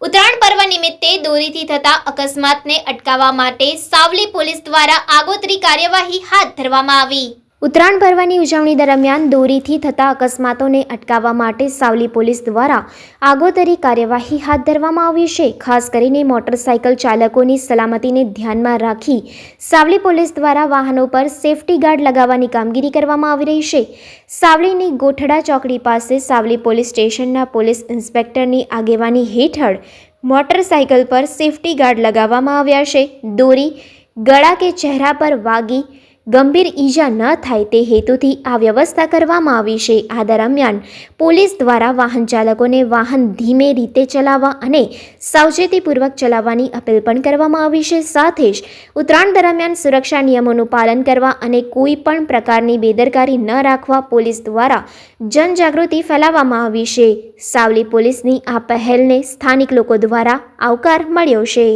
ઉત્તરાયણ પર્વ નિમિત્તે દોરીથી થતા અકસ્માતને અટકાવવા માટે સાવલી પોલીસ દ્વારા આગોતરી કાર્યવાહી હાથ ધરવામાં આવી। ઉત્તરાયણ પર્વની ઉજવણી દરમિયાન દોરીથી થતા અકસ્માતોને અટકાવવા માટે સાવલી પોલીસ દ્વારા આગોતરી કાર્યવાહી હાથ ધરવામાં આવી છે। ખાસ કરીને મોટરસાઇકલ ચાલકોની સલામતીને ધ્યાનમાં રાખી સાવલી પોલીસ દ્વારા વાહનો પર સેફટી ગાર્ડ લગાવવાની કામગીરી કરવામાં આવી રહી છે। સાવલીની ગોઠડા ચોકડી પાસે સાવલી પોલીસ સ્ટેશનના પોલીસ ઇન્સ્પેક્ટરની આગેવાની હેઠળ મોટરસાઇકલ પર સેફટી ગાર્ડ લગાવવામાં આવ્યા છે। દોરી ગળા કે ચહેરા પર વાગી ગંભીર ઈજા ન થાય તે હેતુથી આ વ્યવસ્થા કરવામાં આવી છે। આ દરમિયાન પોલીસ દ્વારા વાહન ચાલકોને વાહન ધીમે રીતે ચલાવવા અને સાવચેતીપૂર્વક ચલાવવાની અપીલ પણ કરવામાં આવી છે। સાથે જ ઉત્તરાયણ દરમિયાન સુરક્ષા નિયમોનું પાલન કરવા અને કોઈ પણ પ્રકારની બેદરકારી ન રાખવા પોલીસ દ્વારા જનજાગૃતિ ફેલાવવામાં આવી છે। સાવલી પોલીસની આ પહેલને સ્થાનિક લોકો દ્વારા આવકાર મળ્યો છે।